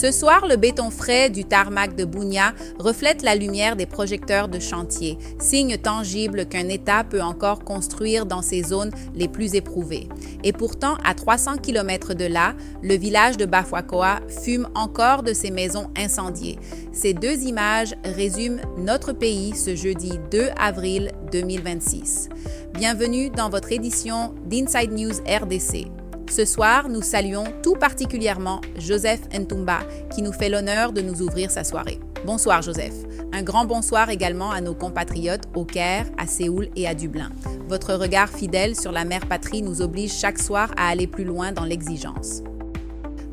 Ce soir, le béton frais du tarmac de Bunia reflète la lumière des projecteurs de chantier, signe tangible qu'un État peut encore construire dans ces zones les plus éprouvées. Et pourtant, à 300 km de là, le village de Bafuacoa fume encore de ses maisons incendiées. Ces deux images résument notre pays ce jeudi 2 avril 2026. Bienvenue dans votre édition d'Inside News RDC. Ce soir, nous saluons tout particulièrement Joseph Ntumba, qui nous fait l'honneur de nous ouvrir sa soirée. Bonsoir Joseph. Un grand bonsoir également à nos compatriotes au Caire, à Séoul et à Dublin. Votre regard fidèle sur la mère patrie nous oblige chaque soir à aller plus loin dans l'exigence.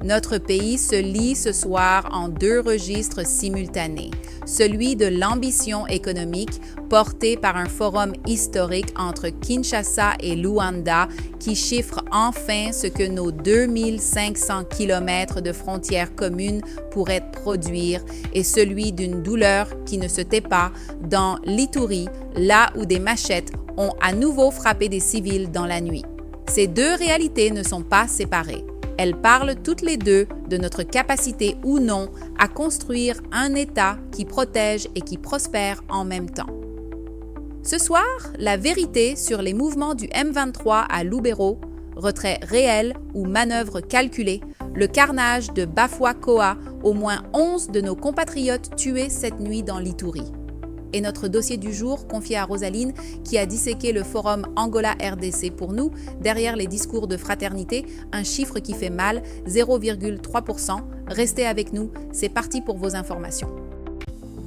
Notre pays se lie ce soir en deux registres simultanés. Celui de l'ambition économique portée par un forum historique entre Kinshasa et Luanda qui chiffre enfin ce que nos 2500 km de frontières communes pourraient produire et celui d'une douleur qui ne se tait pas dans l'Ituri, là où des machettes ont à nouveau frappé des civils dans la nuit. Ces deux réalités ne sont pas séparées. Elles parlent toutes les deux de notre capacité ou non à construire un État qui protège et qui prospère en même temps. Ce soir, la vérité sur les mouvements du M23 à Lubero, retrait réel ou manœuvre calculée, le carnage de Bafuacoa, au moins 11 de nos compatriotes tués cette nuit dans l'Ituri. Et notre dossier du jour confié à Rosaline qui a disséqué le forum Angola-RDC pour nous, derrière les discours de fraternité, un chiffre qui fait mal, 0,3%. Restez avec nous, c'est parti pour vos informations.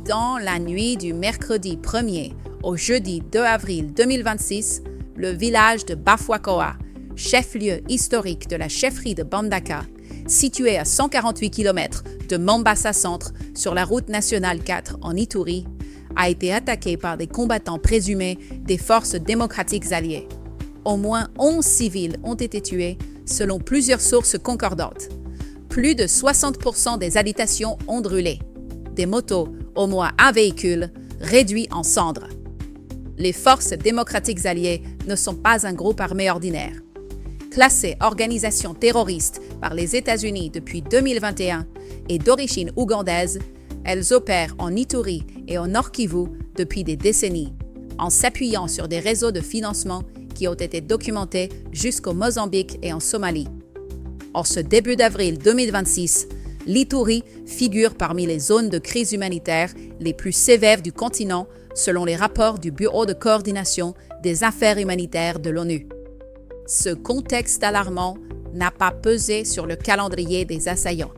Dans la nuit du mercredi 1er au jeudi 2 avril 2026, le village de Bafuacoa, chef-lieu historique de la chefferie de Bandaka, situé à 148 km de Mombasa Centre sur la route nationale 4 en Ituri, a été attaqué par des combattants présumés des forces démocratiques alliées. Au moins 11 civils ont été tués, selon plusieurs sources concordantes. Plus de 60% des habitations ont brûlé. Des motos, au moins un véhicule, réduit en cendres. Les forces démocratiques alliées ne sont pas un groupe armé ordinaire. Classées organisation terroriste par les États-Unis depuis 2021 et d'origine ougandaise, elles opèrent en Ituri et au Nord Kivu depuis des décennies, en s'appuyant sur des réseaux de financement qui ont été documentés jusqu'au Mozambique et en Somalie. En ce début d'avril 2026, l'Ituri figure parmi les zones de crise humanitaire les plus sévères du continent selon les rapports du Bureau de coordination des affaires humanitaires de l'ONU. Ce contexte alarmant n'a pas pesé sur le calendrier des assaillants.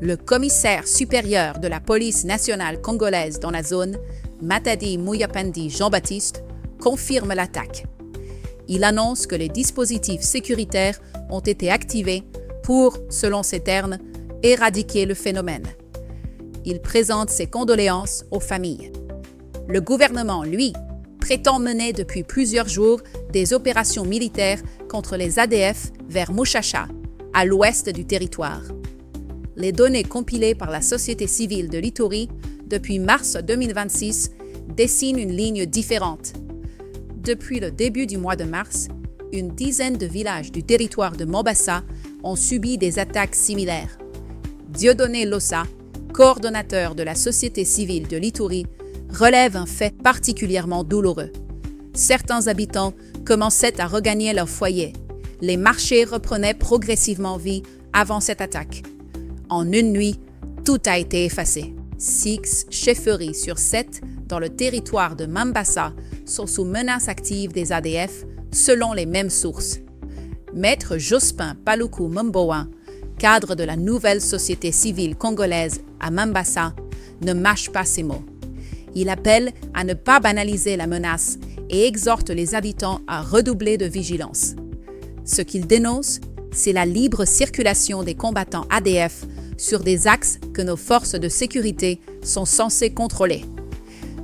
Le commissaire supérieur de la police nationale congolaise dans la zone, Matadi Muyapandi Jean-Baptiste, confirme l'attaque. Il annonce que les dispositifs sécuritaires ont été activés pour, selon ses termes, éradiquer le phénomène. Il présente ses condoléances aux familles. Le gouvernement, lui, prétend mener depuis plusieurs jours des opérations militaires contre les ADF vers Mushasha, à l'ouest du territoire. Les données compilées par la société civile de l'Ituri depuis mars 2026 dessinent une ligne différente. Depuis le début du mois de mars, une dizaine de villages du territoire de Mombasa ont subi des attaques similaires. Dieudonné Lossa, coordonnateur de la société civile de l'Ituri, relève un fait particulièrement douloureux. Certains habitants commençaient à regagner leur foyer. Les marchés reprenaient progressivement vie avant cette attaque. En une nuit, tout a été effacé. 6 chefferies sur 7 dans le territoire de Mombasa sont sous menace active des ADF, selon les mêmes sources. Maître Jospin Paluku Momboa, cadre de la nouvelle société civile congolaise à Mombasa, ne mâche pas ses mots. Il appelle à ne pas banaliser la menace et exhorte les habitants à redoubler de vigilance. Ce qu'il dénonce, c'est la libre circulation des combattants ADF sur des axes que nos forces de sécurité sont censées contrôler.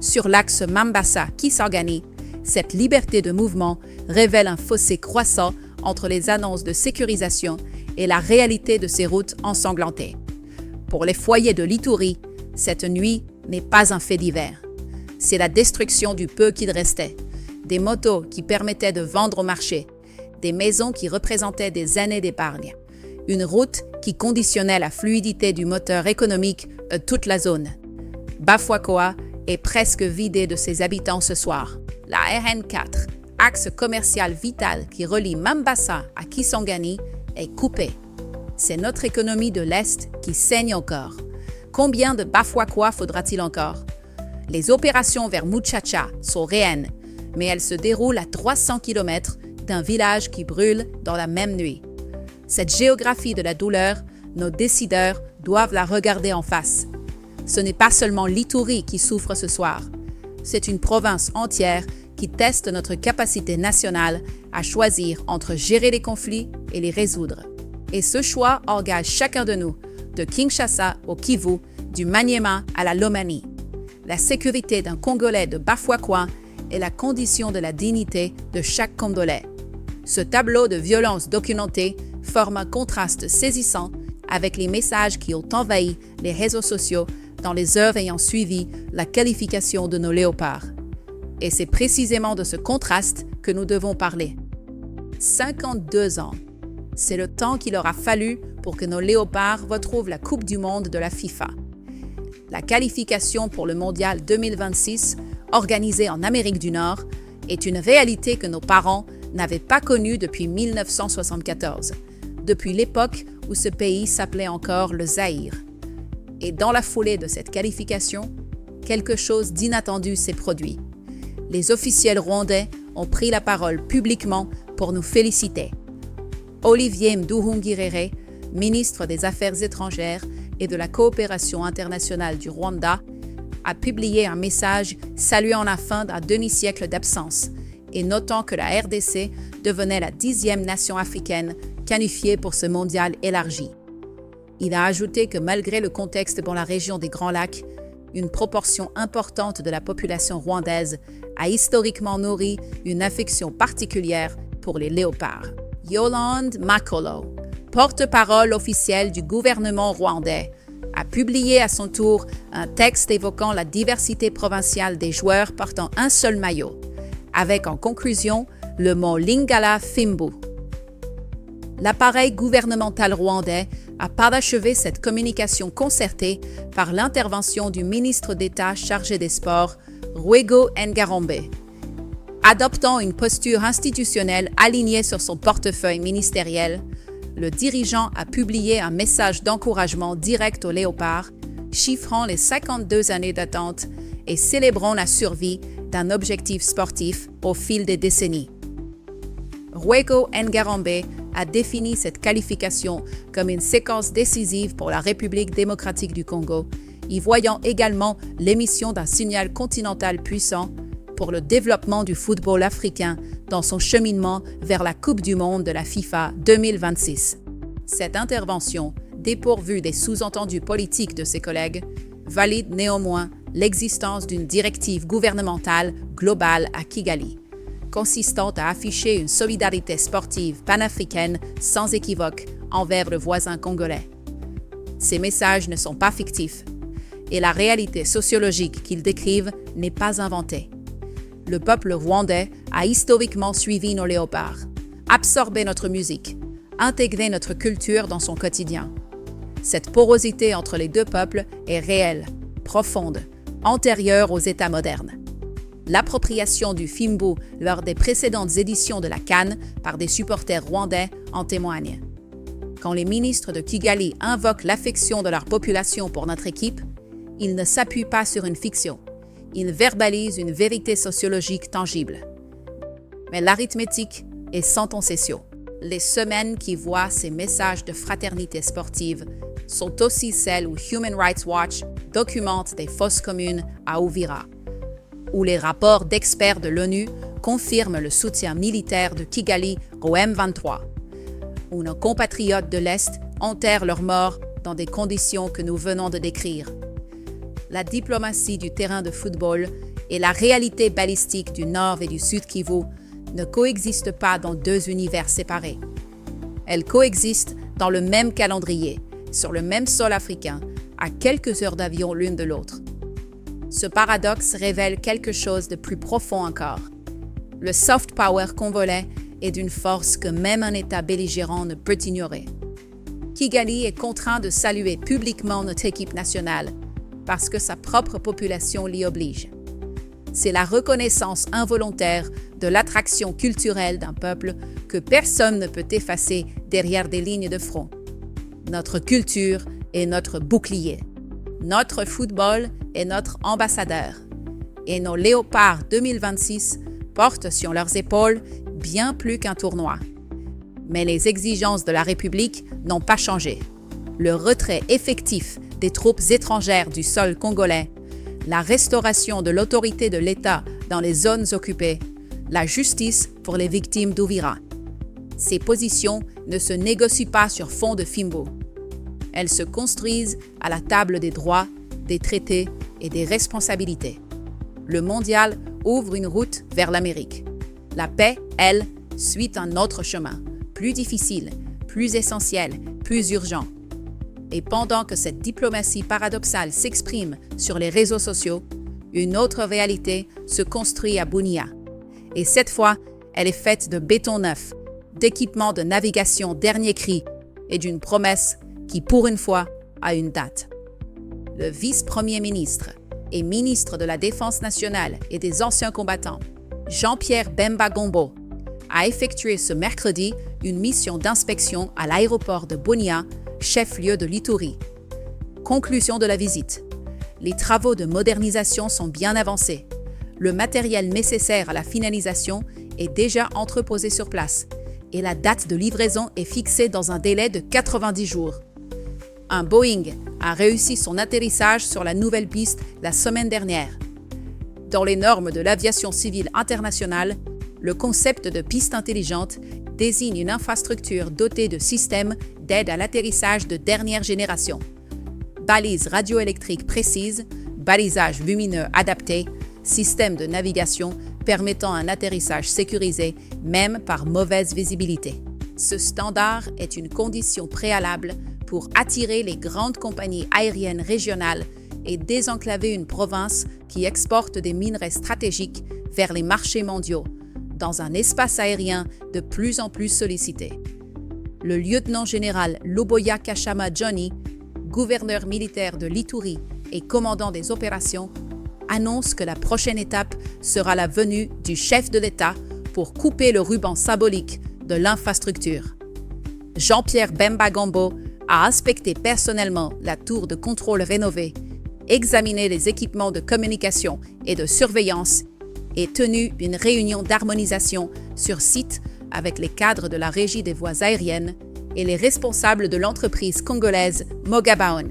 Sur l'axe Mombasa-Kisangani, cette liberté de mouvement révèle un fossé croissant entre les annonces de sécurisation et la réalité de ces routes ensanglantées. Pour les foyers de l'Ituri, cette nuit n'est pas un fait divers. C'est la destruction du peu qu'il restait, des motos qui permettaient de vendre au marché, des maisons qui représentaient des années d'épargne. une route qui conditionnait la fluidité du moteur économique de toute la zone. Bafouakoa est presque vidée de ses habitants ce soir. La RN4, axe commercial vital qui relie Mambasa à Kisangani, est coupée. C'est notre économie de l'Est qui saigne encore. Combien de Bafouakoa faudra-t-il encore? Les opérations vers Muchacha sont réelles, mais elles se déroulent à 300 km d'un village qui brûle dans la même nuit. Cette géographie de la douleur, nos décideurs doivent la regarder en face. Ce n'est pas seulement l'Ituri qui souffre ce soir. C'est une province entière qui teste notre capacité nationale à choisir entre gérer les conflits et les résoudre. Et ce choix engage chacun de nous, de Kinshasa au Kivu, du Maniema à la Lomami. La sécurité d'un Congolais de Bafouakoa est la condition de la dignité de chaque Congolais. Ce tableau de violence documenté forme un contraste saisissant avec les messages qui ont envahi les réseaux sociaux dans les heures ayant suivi la qualification de nos léopards. Et c'est précisément de ce contraste que nous devons parler. 52 ans, c'est le temps qu'il aura fallu pour que nos léopards retrouvent la Coupe du Monde de la FIFA. La qualification pour le Mondial 2026, organisée en Amérique du Nord, est une réalité que nos parents n'avaient pas connue depuis 1974, depuis l'époque où ce pays s'appelait encore le Zaïre. Et dans la foulée de cette qualification, quelque chose d'inattendu s'est produit. Les officiels rwandais ont pris la parole publiquement pour nous féliciter. Olivier Nduhungirehe, ministre des Affaires étrangères et de la coopération internationale du Rwanda, a publié un message saluant la fin d'un demi-siècle d'absence et notant que la RDC devenait la 10e nation africaine qualifiée pour ce mondial élargi. Il a ajouté que malgré le contexte dans la région des Grands Lacs, une proportion importante de la population rwandaise a historiquement nourri une affection particulière pour les léopards. Yolande Makolo, porte-parole officielle du gouvernement rwandais, a publié à son tour un texte évoquant la diversité provinciale des joueurs portant un seul maillot, avec en conclusion le mot Lingala Fimbu. L'appareil gouvernemental rwandais a parachevé cette communication concertée par l'intervention du ministre d'État chargé des Sports, Rwego Engarombe. Adoptant une posture institutionnelle alignée sur son portefeuille ministériel, le dirigeant a publié un message d'encouragement direct aux léopards, chiffrant les 52 années d'attente et célébrant la survie d'un objectif sportif au fil des décennies. Rwego Engarombe a défini cette qualification comme une séquence décisive pour la République démocratique du Congo, y voyant également l'émission d'un signal continental puissant pour le développement du football africain dans son cheminement vers la Coupe du Monde de la FIFA 2026. Cette intervention, dépourvue des sous-entendus politiques de ses collègues, valide néanmoins l'existence d'une directive gouvernementale globale à Kigali, consistant à afficher une solidarité sportive panafricaine sans équivoque envers le voisin congolais. Ces messages ne sont pas fictifs, et la réalité sociologique qu'ils décrivent n'est pas inventée. Le peuple rwandais a historiquement suivi nos léopards, absorbé notre musique, intégré notre culture dans son quotidien. Cette porosité entre les deux peuples est réelle, profonde, antérieure aux États modernes. L'appropriation du Fimbu lors des précédentes éditions de la CAN par des supporters rwandais en témoigne. Quand les ministres de Kigali invoquent l'affection de leur population pour notre équipe, ils ne s'appuient pas sur une fiction. Ils verbalisent une vérité sociologique tangible. Mais l'arithmétique est sans concession. Les semaines qui voient ces messages de fraternité sportive sont aussi celles où Human Rights Watch documente des fosses communes à Uvira, où les rapports d'experts de l'ONU confirment le soutien militaire de Kigali au M23, où nos compatriotes de l'Est enterrent leurs morts dans des conditions que nous venons de décrire. La diplomatie du terrain de football et la réalité balistique du Nord et du Sud Kivu ne coexistent pas dans deux univers séparés. Elles coexistent dans le même calendrier, sur le même sol africain, à quelques heures d'avion l'une de l'autre. Ce paradoxe révèle quelque chose de plus profond encore. Le soft power congolais est d'une force que même un État belligérant ne peut ignorer. Kigali est contraint de saluer publiquement notre équipe nationale parce que sa propre population l'y oblige. C'est la reconnaissance involontaire de l'attraction culturelle d'un peuple que personne ne peut effacer derrière des lignes de front. Notre culture est notre bouclier. Notre football est notre ambassadeur. Et nos Léopards 2026 portent sur leurs épaules bien plus qu'un tournoi. Mais les exigences de la République n'ont pas changé. Le retrait effectif des troupes étrangères du sol congolais, la restauration de l'autorité de l'État dans les zones occupées, la justice pour les victimes d'Ouvira. Ces positions ne se négocient pas sur fond de fimbo. Elles se construisent à la table des droits, des traités et des responsabilités. Le mondial ouvre une route vers l'Amérique. La paix, elle, suit un autre chemin, plus difficile, plus essentiel, plus urgent. Et pendant que cette diplomatie paradoxale s'exprime sur les réseaux sociaux, une autre réalité se construit à Bunia. Et cette fois, elle est faite de béton neuf, d'équipements de navigation dernier cri et d'une promesse qui, pour une fois, a une date. Le vice-premier ministre et ministre de la Défense nationale et des anciens combattants, Jean-Pierre Bemba Gombo, a effectué ce mercredi une mission d'inspection à l'aéroport de Bunia, chef-lieu de l'Ituri. Conclusion de la visite. Les travaux de modernisation sont bien avancés. Le matériel nécessaire à la finalisation est déjà entreposé sur place et la date de livraison est fixée dans un délai de 90 jours. Un Boeing a réussi son atterrissage sur la nouvelle piste la semaine dernière. Dans les normes de l'aviation civile internationale, le concept de piste intelligente désigne une infrastructure dotée de systèmes d'aide à l'atterrissage de dernière génération. Balises radioélectriques précises, balisage lumineux adapté, système de navigation permettant un atterrissage sécurisé même par mauvaise visibilité. Ce standard est une condition préalable pour attirer les grandes compagnies aériennes régionales et désenclaver une province qui exporte des minerais stratégiques vers les marchés mondiaux, dans un espace aérien de plus en plus sollicité. Le lieutenant-général Luboya Kashama Johnny, gouverneur militaire de l'Ituri et commandant des opérations, annonce que la prochaine étape sera la venue du chef de l'État pour couper le ruban symbolique de l'infrastructure. Jean-Pierre Bemba Gombo a inspecté personnellement la tour de contrôle rénovée, examiné les équipements de communication et de surveillance et tenu une réunion d'harmonisation sur site avec les cadres de la Régie des voies aériennes et les responsables de l'entreprise congolaise Mogabaon.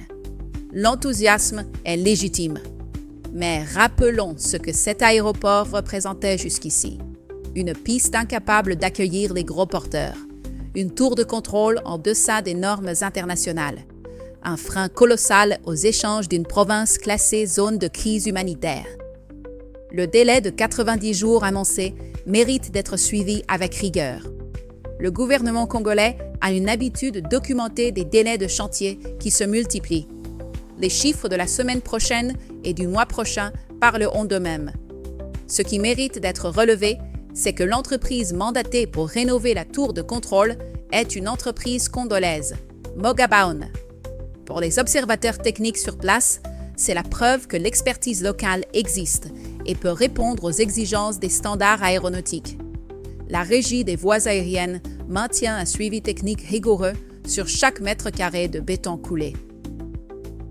L'enthousiasme est légitime. Mais rappelons ce que cet aéroport représentait jusqu'ici. Une piste incapable d'accueillir les gros porteurs. Une tour de contrôle en deçà des normes internationales. Un frein colossal aux échanges d'une province classée zone de crise humanitaire. Le délai de 90 jours annoncé mérite d'être suivi avec rigueur. Le gouvernement congolais a une habitude de documenter des délais de chantier qui se multiplient. Les chiffres de la semaine prochaine et du mois prochain parleront d'eux-mêmes. Ce qui mérite d'être relevé, c'est que l'entreprise mandatée pour rénover la tour de contrôle est une entreprise congolaise, Mogabaon. Pour les observateurs techniques sur place, c'est la preuve que l'expertise locale existe et peut répondre aux exigences des standards aéronautiques. La Régie des voies aériennes maintient un suivi technique rigoureux sur chaque mètre carré de béton coulé.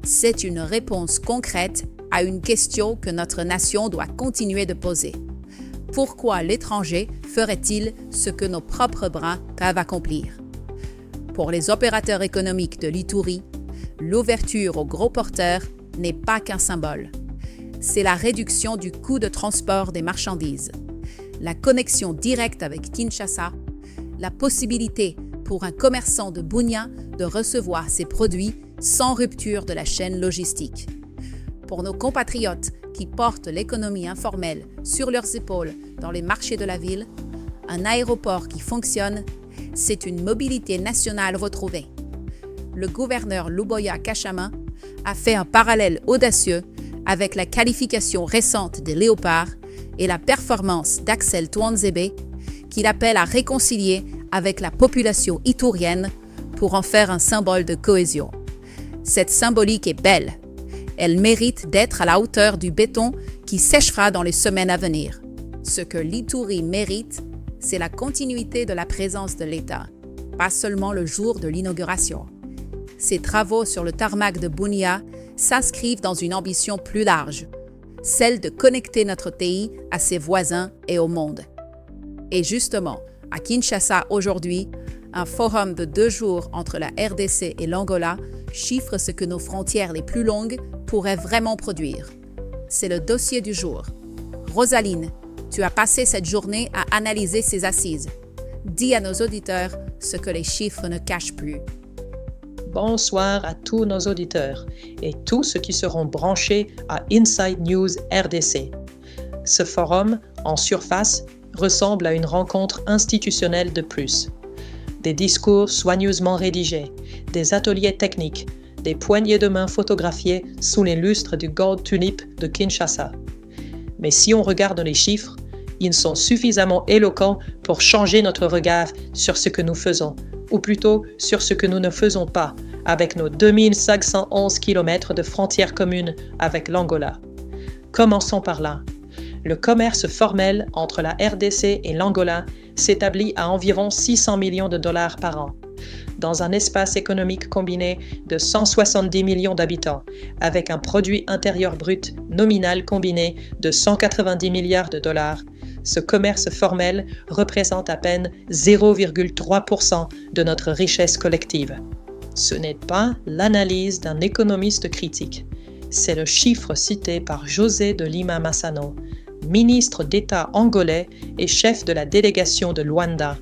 C'est une réponse concrète à une question que notre nation doit continuer de poser. Pourquoi l'étranger ferait-il ce que nos propres bras peuvent accomplir? Pour les opérateurs économiques de l'Ituri, l'ouverture aux gros porteurs n'est pas qu'un symbole. C'est la réduction du coût de transport des marchandises, la connexion directe avec Kinshasa, la possibilité pour un commerçant de Bunia de recevoir ses produits sans rupture de la chaîne logistique. Pour nos compatriotes qui portent l'économie informelle sur leurs épaules dans les marchés de la ville, un aéroport qui fonctionne, c'est une mobilité nationale retrouvée. Le gouverneur Luboya Kashama a fait un parallèle audacieux avec la qualification récente des Léopards et la performance d'Axel Touanzebe qu'il appelle à réconcilier avec la population iturienne pour en faire un symbole de cohésion. Cette symbolique est belle. Elle mérite d'être à la hauteur du béton qui séchera dans les semaines à venir. Ce que l'Ituri mérite, c'est la continuité de la présence de l'État, pas seulement le jour de l'inauguration. Ces travaux sur le tarmac de Bunia s'inscrivent dans une ambition plus large, celle de connecter notre pays à ses voisins et au monde. Et justement, à Kinshasa aujourd'hui, un forum de 2 jours entre la RDC et l'Angola chiffre ce que nos frontières les plus longues pourraient vraiment produire. C'est le dossier du jour. Rosaline, tu as passé cette journée à analyser ces assises. Dis à nos auditeurs ce que les chiffres ne cachent plus. Bonsoir à tous nos auditeurs et tous ceux qui seront branchés à Inside News RDC. Ce forum, en surface, ressemble à une rencontre institutionnelle de plus. Des discours soigneusement rédigés, des ateliers techniques, des poignées de main photographiées sous les lustres du Gold Tulip de Kinshasa. Mais si on regarde les chiffres, ils sont suffisamment éloquents pour changer notre regard sur ce que nous faisons, ou plutôt sur ce que nous ne faisons pas, avec nos 2511 km de frontières communes avec l'Angola. Commençons par là. Le commerce formel entre la RDC et l'Angola s'établit à environ 600 millions de dollars par an, dans un espace économique combiné de 170 millions d'habitants, avec un produit intérieur brut nominal combiné de 190 milliards de dollars. Ce commerce formel représente à peine 0,3% de notre richesse collective. Ce n'est pas l'analyse d'un économiste critique. C'est le chiffre cité par José de Lima Massano, ministre d'État angolais et chef de la délégation de Luanda,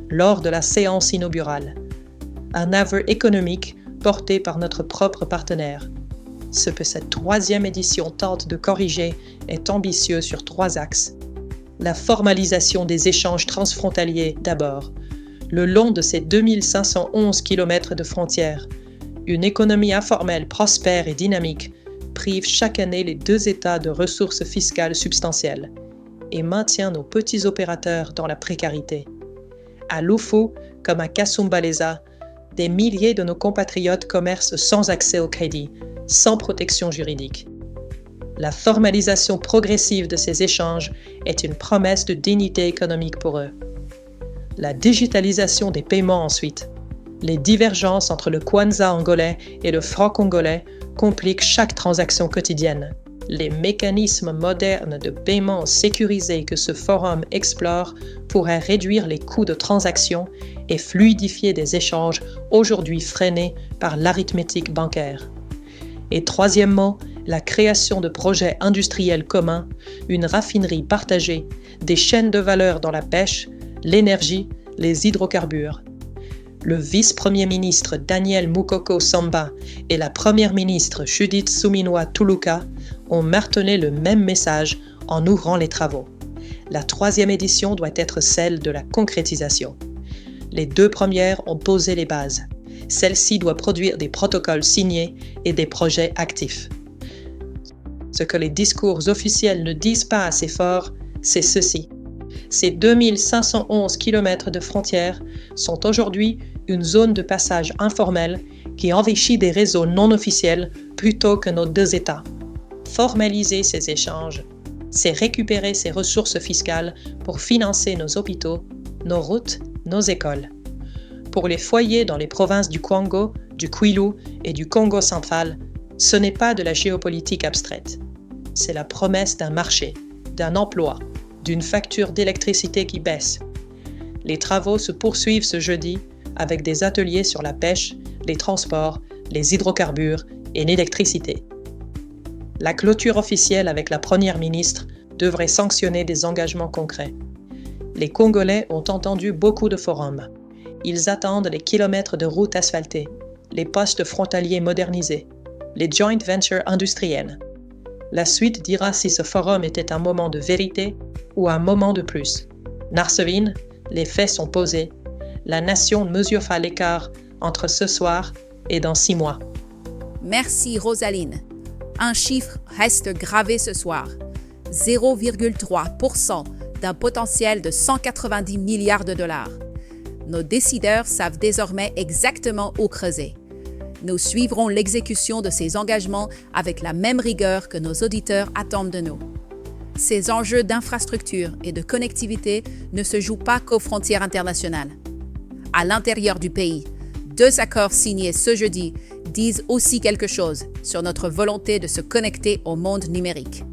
lors de la séance inaugurale. Un aveu économique porté par notre propre partenaire. Ce que cette 3e édition tente de corriger est ambitieux sur 3 axes. La formalisation des échanges transfrontaliers d'abord, le long de ces 2511 km de frontières. Une économie informelle prospère et dynamique prive chaque année les 2 États de ressources fiscales substantielles et maintient nos petits opérateurs dans la précarité. À Lufu, comme à Kasumbalesa, des milliers de nos compatriotes commercent sans accès au crédit, sans protection juridique. La formalisation progressive de ces échanges est une promesse de dignité économique pour eux. La digitalisation des paiements ensuite. Les divergences entre le kwanza angolais et le franc congolais compliquent chaque transaction quotidienne. Les mécanismes modernes de paiement sécurisés que ce forum explore pourraient réduire les coûts de transaction et fluidifier des échanges aujourd'hui freinés par l'arithmétique bancaire. Et troisièmement, la création de projets industriels communs, une raffinerie partagée, des chaînes de valeur dans la pêche, l'énergie, les hydrocarbures. Le vice-premier ministre Daniel Mukoko Samba et la première ministre Judith Suminwa Tuluka ont martelé le même message en ouvrant les travaux. La 3e édition doit être celle de la concrétisation. Les 2 premières ont posé les bases. Celle-ci doit produire des protocoles signés et des projets actifs. Ce que les discours officiels ne disent pas assez fort, c'est ceci. Ces 2511 km de frontières sont aujourd'hui une zone de passage informelle qui enrichit des réseaux non officiels plutôt que nos 2 États. Formaliser ces échanges, c'est récupérer ces ressources fiscales pour financer nos hôpitaux, nos routes, nos écoles. Pour les foyers dans les provinces du Kwango, du Kwilu et du Congo central, ce n'est pas de la géopolitique abstraite. C'est la promesse d'un marché, d'un emploi, d'une facture d'électricité qui baisse. Les travaux se poursuivent ce jeudi avec des ateliers sur la pêche, les transports, les hydrocarbures et l'électricité. La clôture officielle avec la première ministre devrait sanctionner des engagements concrets. Les Congolais ont entendu beaucoup de forums. Ils attendent les kilomètres de routes asphaltées, les postes frontaliers modernisés, les joint ventures industriels. La suite dira si ce forum était un moment de vérité ou un moment de plus. Narsevin, les faits sont posés. La nation ne mesure pas l'écart entre ce soir et dans 6 mois. Merci Rosaline. Un chiffre reste gravé ce soir. 0,3% d'un potentiel de 190 milliards de dollars. nos décideurs savent désormais exactement où creuser. Nous suivrons l'exécution de ces engagements avec la même rigueur que nos auditeurs attendent de nous. Ces enjeux d'infrastructure et de connectivité ne se jouent pas qu'aux frontières internationales. À l'intérieur du pays, 2 accords signés ce jeudi disent aussi quelque chose sur notre volonté de se connecter au monde numérique.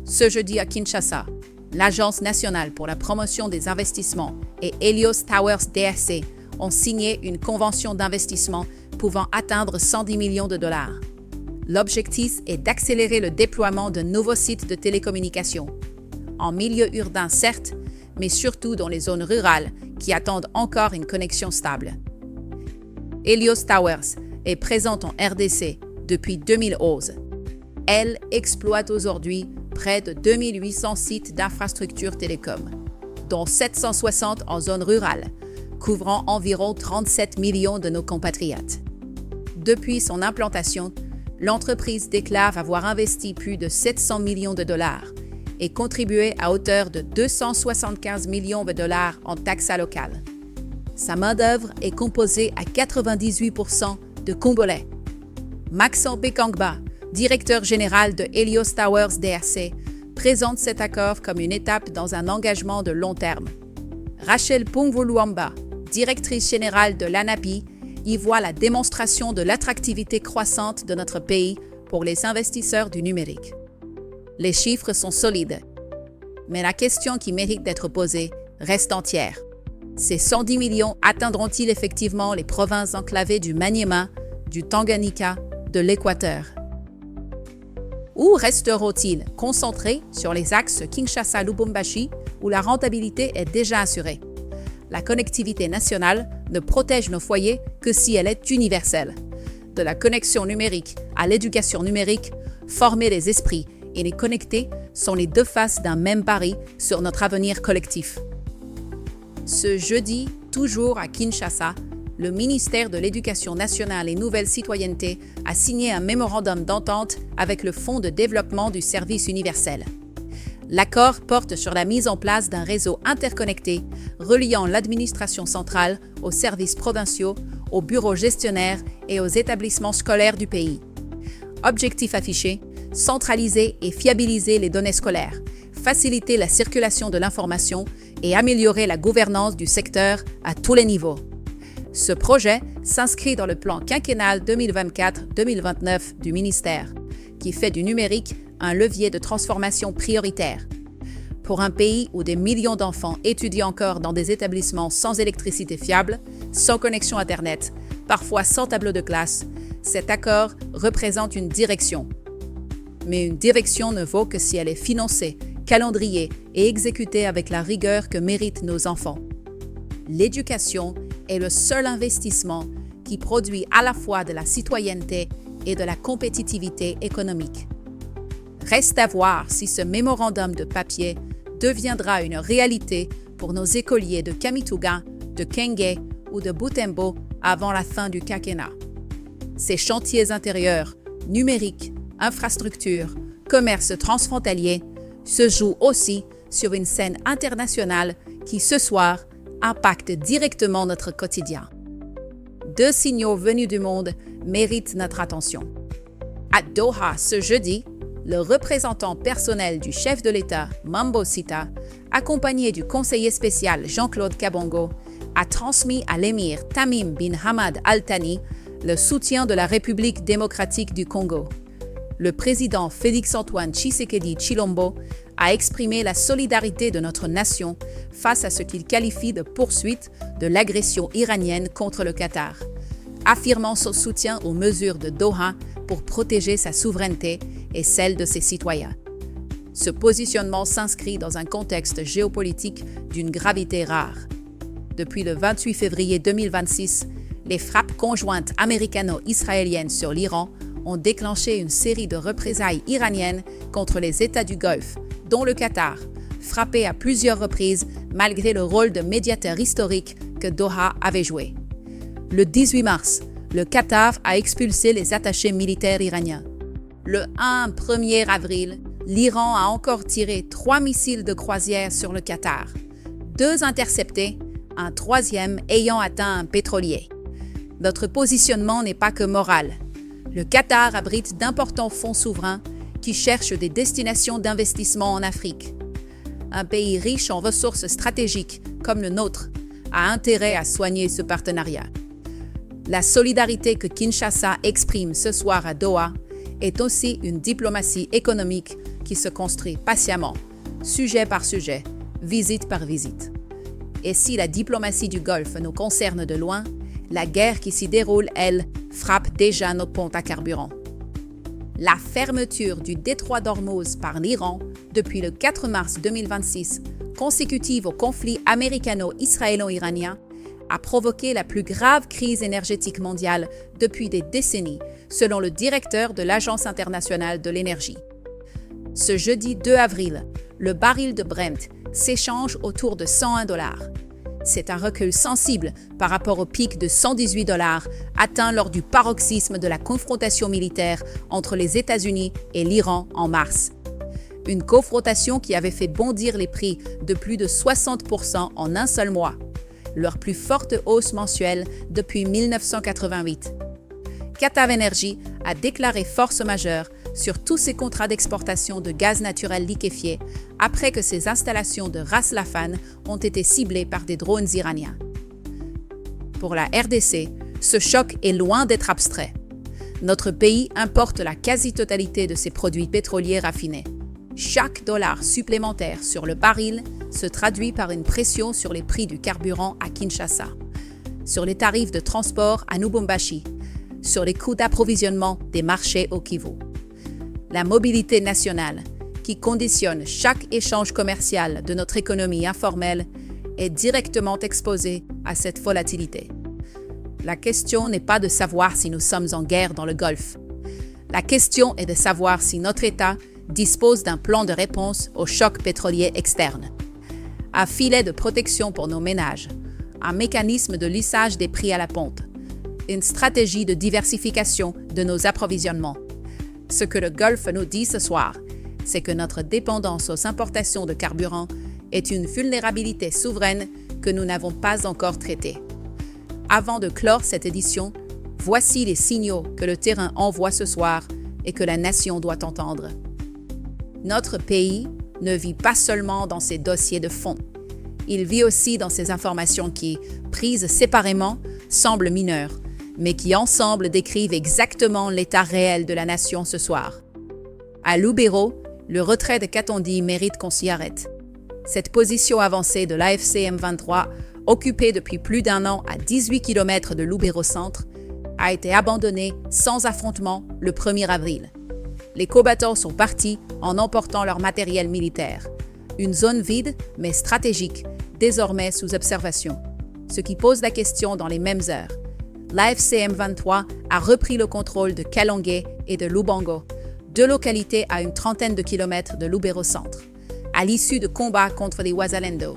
Ce jeudi à Kinshasa, l'Agence nationale pour la promotion des investissements et Helios Towers DRC ont signé une convention d'investissement pouvant atteindre 110 millions de dollars. L'objectif est d'accélérer le déploiement de nouveaux sites de télécommunications, en milieu urbain certes, mais surtout dans les zones rurales qui attendent encore une connexion stable. Helios Towers est présente en RDC depuis 2011. Elle exploite aujourd'hui près de 2800 sites d'infrastructures télécom, dont 760 en zone rurale, couvrant environ 37 millions de nos compatriotes. Depuis son implantation, l'entreprise déclare avoir investi plus de 700 millions de dollars et contribué à hauteur de 275 millions de dollars en taxes locales. Sa main-d'œuvre est composée à 98% de Congolais. Maxent Bekangba, directeur général de Helios Towers DRC, présente cet accord comme une étape dans un engagement de long terme. Rachel Pongvoluamba, directrice générale de l'ANAPI, y voit la démonstration de l'attractivité croissante de notre pays pour les investisseurs du numérique. Les chiffres sont solides, mais la question qui mérite d'être posée reste entière. Ces 110 millions atteindront-ils effectivement les provinces enclavées du Maniema, du Tanganyika, de l'Équateur? Ou resteront-ils concentrés sur les axes Kinshasa-Lubumbashi où la rentabilité est déjà assurée? La connectivité nationale ne protège nos foyers que si elle est universelle. De la connexion numérique à l'éducation numérique, former les esprits et les connecter sont les 2 faces d'un même pari sur notre avenir collectif. Ce jeudi, toujours à Kinshasa, le ministère de l'Éducation nationale et Nouvelle Citoyenneté a signé un mémorandum d'entente avec le Fonds de développement du service universel. L'accord porte sur la mise en place d'un réseau interconnecté reliant l'administration centrale aux services provinciaux, aux bureaux gestionnaires et aux établissements scolaires du pays. Objectif affiché, centraliser et fiabiliser les données scolaires, faciliter la circulation de l'information et améliorer la gouvernance du secteur à tous les niveaux. Ce projet s'inscrit dans le plan quinquennal 2024-2029 du ministère, qui fait du numérique un levier de transformation prioritaire. Pour un pays où des millions d'enfants étudient encore dans des établissements sans électricité fiable, sans connexion Internet, parfois sans tableau de classe, cet accord représente une direction. Mais une direction ne vaut que si elle est financée, calendriée et exécutée avec la rigueur que méritent nos enfants. L'éducation est le seul investissement qui produit à la fois de la citoyenneté et de la compétitivité économique. Reste à voir si ce mémorandum de papier deviendra une réalité pour nos écoliers de Kamituga, de Kenge ou de Butembo avant la fin du quinquennat. Ces chantiers intérieurs, numériques, infrastructures, commerce transfrontalier se jouent aussi sur une scène internationale qui, ce soir, impacte directement notre quotidien. 2 signaux venus du monde méritent notre attention. À Doha, ce jeudi, le représentant personnel du chef de l'État, Mambo Sita, accompagné du conseiller spécial Jean-Claude Kabongo, a transmis à l'émir Tamim bin Hamad Al Thani le soutien de la République démocratique du Congo. Le président Félix-Antoine Tshisekedi Tshilombo a exprimé la solidarité de notre nation face à ce qu'il qualifie de poursuite de l'agression iranienne contre le Qatar, affirmant son soutien aux mesures de Doha pour protéger sa souveraineté et celle de ses citoyens. Ce positionnement s'inscrit dans un contexte géopolitique d'une gravité rare. Depuis le 28 février 2026, les frappes conjointes américano-israéliennes sur l'Iran ont déclenché une série de représailles iraniennes contre les États du Golfe, dont le Qatar, frappé à plusieurs reprises malgré le rôle de médiateur historique que Doha avait joué. Le 18 mars, le Qatar a expulsé les attachés militaires iraniens. Le 1er avril, l'Iran a encore tiré 3 missiles de croisière sur le Qatar, 2 interceptés, un troisième ayant atteint un pétrolier. Notre positionnement n'est pas que moral. Le Qatar abrite d'importants fonds souverains qui cherchent des destinations d'investissement en Afrique. Un pays riche en ressources stratégiques comme le nôtre a intérêt à soigner ce partenariat. La solidarité que Kinshasa exprime ce soir à Doha est aussi une diplomatie économique qui se construit patiemment, sujet par sujet, visite par visite. Et si la diplomatie du Golfe nous concerne de loin, la guerre qui s'y déroule, elle, frappe déjà nos pompes à carburant. La fermeture du détroit d'Ormuz par l'Iran depuis le 4 mars 2026, consécutive au conflit américano-israélo-iranien, a provoqué la plus grave crise énergétique mondiale depuis des décennies, selon le directeur de l'Agence internationale de l'énergie. Ce jeudi 2 avril, le baril de Brent s'échange autour de 101 $. C'est un recul sensible par rapport au pic de 118 $ atteint lors du paroxysme de la confrontation militaire entre les États-Unis et l'Iran en mars. Une confrontation qui avait fait bondir les prix de plus de 60% en un seul mois, leur plus forte hausse mensuelle depuis 1988. Qatar Energy a déclaré force majeure sur tous ses contrats d'exportation de gaz naturel liquéfié après que ses installations de Ras Laffan ont été ciblées par des drones iraniens. Pour la RDC, ce choc est loin d'être abstrait. Notre pays importe la quasi-totalité de ses produits pétroliers raffinés. Chaque dollar supplémentaire sur le baril se traduit par une pression sur les prix du carburant à Kinshasa, sur les tarifs de transport à Lubumbashi, sur les coûts d'approvisionnement des marchés au Kivu. La mobilité nationale, qui conditionne chaque échange commercial de notre économie informelle, est directement exposée à cette volatilité. La question n'est pas de savoir si nous sommes en guerre dans le Golfe. La question est de savoir si notre État dispose d'un plan de réponse au choc pétrolier externe. Un filet de protection pour nos ménages, un mécanisme de lissage des prix à la pompe, une stratégie de diversification de nos approvisionnements. Ce que le Golfe nous dit ce soir, c'est que notre dépendance aux importations de carburant est une vulnérabilité souveraine que nous n'avons pas encore traitée. Avant de clore cette édition, voici les signaux que le terrain envoie ce soir et que la nation doit entendre. Notre pays ne vit pas seulement dans ses dossiers de fond. Il vit aussi dans ces informations qui, prises séparément, semblent mineures, mais qui ensemble décrivent exactement l'état réel de la nation ce soir. À Lubero, le retrait de Katondi mérite qu'on s'y arrête. Cette position avancée de l'AFC M23, occupée depuis plus d'un an à 18 km de Lubero Centre, a été abandonnée sans affrontement le 1er avril. Les combattants sont partis en emportant leur matériel militaire. Une zone vide, mais stratégique, désormais sous observation. Ce qui pose la question dans les mêmes heures. L'AFC M23 a repris le contrôle de Kalonge et de Lubango, deux localités à une trentaine de kilomètres de Lubero Centre, à l'issue de combats contre les Wazalendo.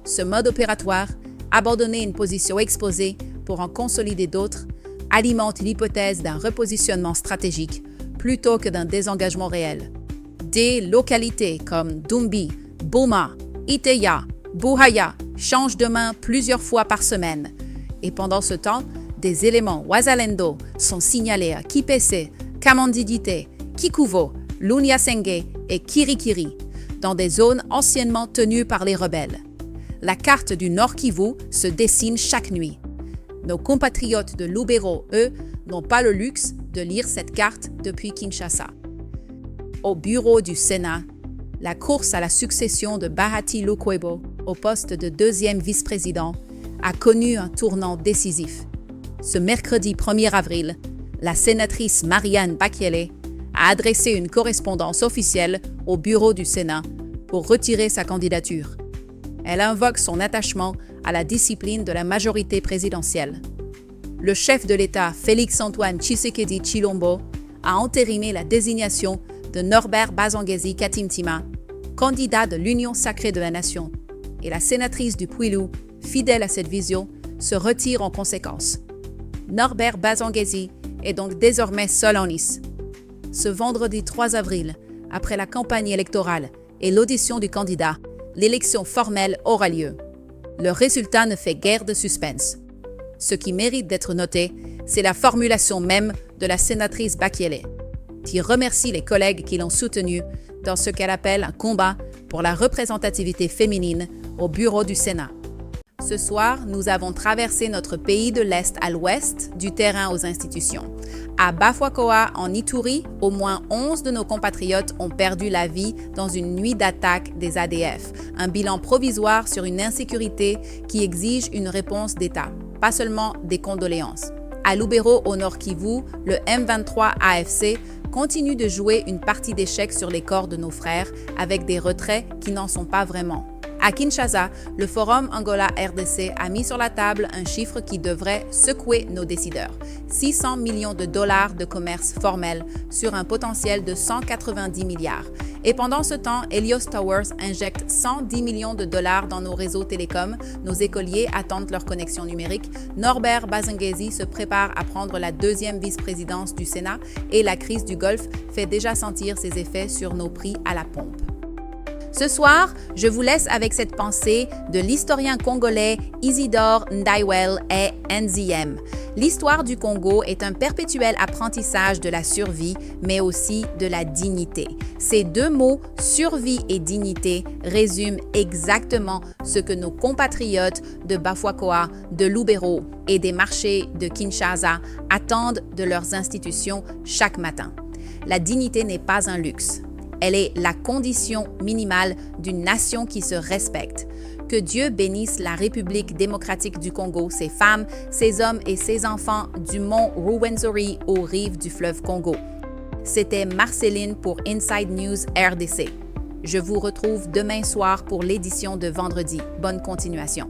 Ce mode opératoire, abandonner une position exposée pour en consolider d'autres, alimente l'hypothèse d'un repositionnement stratégique plutôt que d'un désengagement réel. Des localités comme Dumbi, Boma, Iteya, Buhaya changent de main plusieurs fois par semaine. Et pendant ce temps, des éléments Wazalendo sont signalés à Kipese, Kamandidite, Kikuvo, Lunyasenge et Kirikiri, dans des zones anciennement tenues par les rebelles. La carte du Nord Kivu se dessine chaque nuit. Nos compatriotes de Lubero, eux, n'ont pas le luxe de lire cette carte depuis Kinshasa. Au bureau du Sénat, la course à la succession de Bahati Lukwebo au poste de deuxième vice-président a connu un tournant décisif. Ce mercredi 1er avril, la sénatrice Marianne Bakiele a adressé une correspondance officielle au bureau du Sénat pour retirer sa candidature. Elle invoque son attachement à la discipline de la majorité présidentielle. Le chef de l'État, Félix-Antoine Tshisekedi Tshilombo, a entériné la désignation de Norbert Bazangezi Katimtima, candidat de l'Union sacrée de la nation, et la sénatrice du Pwilu, fidèle à cette vision, se retire en conséquence. Norbert Bazangezi est donc désormais seul en lice. Ce vendredi 3 avril, après la campagne électorale et l'audition du candidat, l'élection formelle aura lieu. Le résultat ne fait guère de suspense. Ce qui mérite d'être noté, c'est la formulation même de la sénatrice Bakiele, qui remercie les collègues qui l'ont soutenue dans ce qu'elle appelle un combat pour la représentativité féminine au bureau du Sénat. Ce soir, nous avons traversé notre pays de l'Est à l'Ouest, du terrain aux institutions. À Bafoakoa, en Ituri, au moins 11 de nos compatriotes ont perdu la vie dans une nuit d'attaque des ADF, un bilan provisoire sur une insécurité qui exige une réponse d'État, pas seulement des condoléances. À Lubero, au Nord Kivu, le M23 AFC continue de jouer une partie d'échecs sur les corps de nos frères avec des retraits qui n'en sont pas vraiment. À Kinshasa, le Forum Angola-RDC a mis sur la table un chiffre qui devrait secouer nos décideurs. 600 millions de dollars de commerce formel sur un potentiel de 190 milliards. Et pendant ce temps, Helios Towers injecte 110 millions de dollars dans nos réseaux télécoms. Nos écoliers attendent leur connexion numérique. Norbert Bazengezi se prépare à prendre la deuxième vice-présidence du Sénat et la crise du Golfe fait déjà sentir ses effets sur nos prix à la pompe. Ce soir, je vous laisse avec cette pensée de l'historien congolais Isidore Ndaiwel et NZM. L'histoire du Congo est un perpétuel apprentissage de la survie, mais aussi de la dignité. Ces deux mots, survie et dignité, résument exactement ce que nos compatriotes de Bafoakoa, de Lubero et des marchés de Kinshasa attendent de leurs institutions chaque matin. La dignité n'est pas un luxe. Elle est la condition minimale d'une nation qui se respecte. Que Dieu bénisse la République démocratique du Congo, ses femmes, ses hommes et ses enfants du mont Rwenzori aux rives du fleuve Congo. C'était Marceline pour Inside News RDC. Je vous retrouve demain soir pour l'édition de vendredi. Bonne continuation.